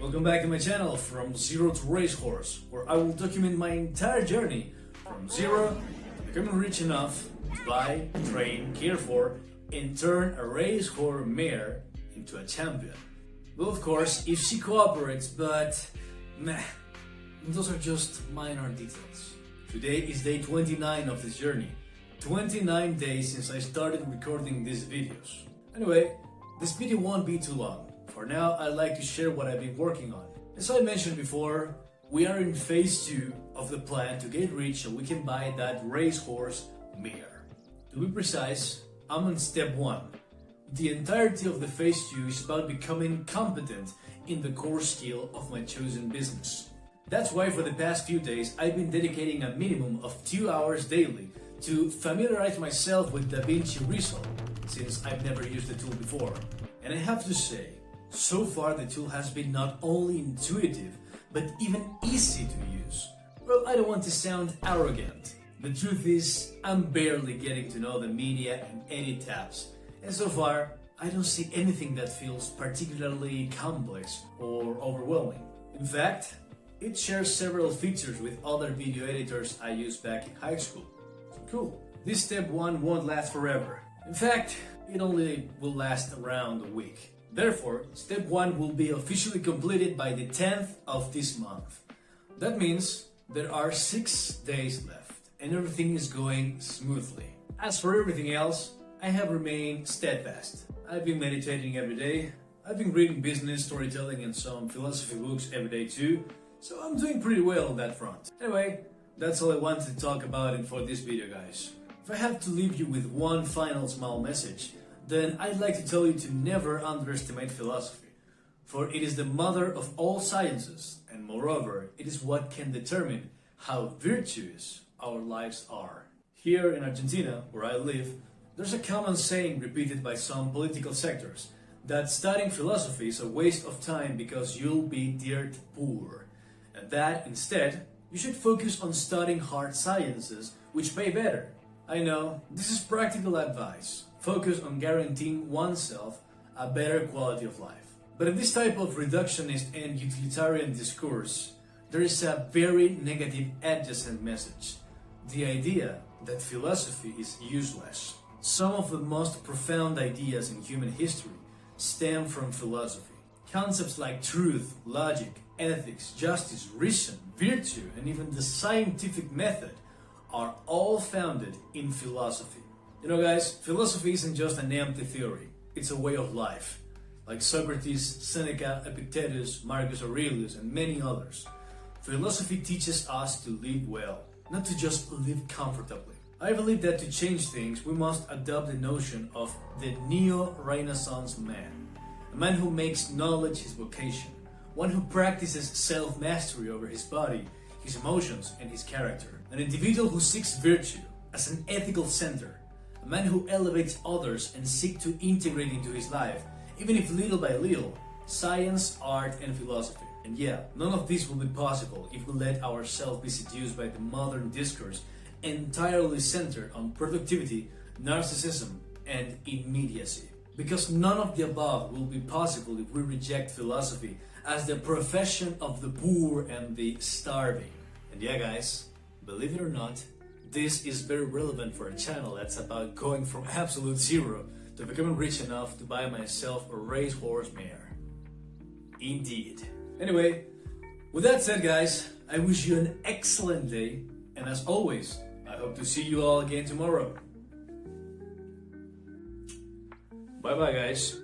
Welcome back to my channel, From Zero to Racehorse, where I will document my entire journey from zero to becoming rich enough to buy, train, care for, and turn a racehorse mare into a champion. Well, of course, if she cooperates, but meh, those are just minor details. Today is day 29 of this journey. 29 days since I started recording these videos. Anyway, this video won't be too long. For now, I'd like to share what I've been working on. As I mentioned before, we are in phase 2 of the plan to get rich so we can buy that racehorse mare. To be precise, I'm on step 1. The entirety of the phase 2 is about becoming competent in the core skill of my chosen business. That's why for the past few days I've been dedicating a minimum of 2 hours daily to familiarize myself with DaVinci Resolve, since I've never used the tool before. And I have to say, so far the tool has been not only intuitive, but even easy to use. Well, I don't want to sound arrogant. The truth is, I'm barely getting to know the media and edit tabs, and so far, I don't see anything that feels particularly complex or overwhelming. In fact, it shares several features with other video editors I used back in high school. So cool. This step 1 won't last forever. In fact, it only will last around a week. Therefore, step 1 will be officially completed by the 10th of this month. That means there are 6 days left and everything is going smoothly. As for everything else, I have remained steadfast. I've been meditating every day. I've been reading business, storytelling and some philosophy books every day too. So I'm doing pretty well on that front. Anyway, that's all I wanted to talk about for this video, guys. If I have to leave you with one final small message, then I'd like to tell you to never underestimate philosophy, for it is the mother of all sciences, and moreover, it is what can determine how virtuous our lives are. Here in Argentina, where I live, there's a common saying repeated by some political sectors, that studying philosophy is a waste of time because you'll be dirt poor, and that instead, you should focus on studying hard sciences, which pay better. I know, this is practical advice. Focus on guaranteeing oneself a better quality of life. But in this type of reductionist and utilitarian discourse, there is a very negative adjacent message. The idea that philosophy is useless. Some of the most profound ideas in human history stem from philosophy. Concepts like truth, logic, ethics, justice, reason, virtue, and even the scientific method are all founded in philosophy. You know, guys, philosophy isn't just an empty theory, it's a way of life. Like Socrates, Seneca, Epictetus, Marcus Aurelius, and many others. Philosophy teaches us to live well, not to just live comfortably. I believe that to change things, we must adopt the notion of the neo-Renaissance man. A man who makes knowledge his vocation, one who practices self-mastery over his body, his emotions, and his character. An individual who seeks virtue as an ethical center. A man who elevates others and seeks to integrate into his life, even if little by little, science, art, and philosophy. And yeah, none of this will be possible if we let ourselves be seduced by the modern discourse entirely centered on productivity, narcissism, and immediacy. Because none of the above will be possible if we reject philosophy as the profession of the poor and the starving. And yeah, guys, believe it or not, this is very relevant for a channel that's about going from absolute zero to becoming rich enough to buy myself a racehorse mare. Indeed. Anyway, with that said, guys, I wish you an excellent day, and as always, I hope to see you all again tomorrow. Bye bye, guys.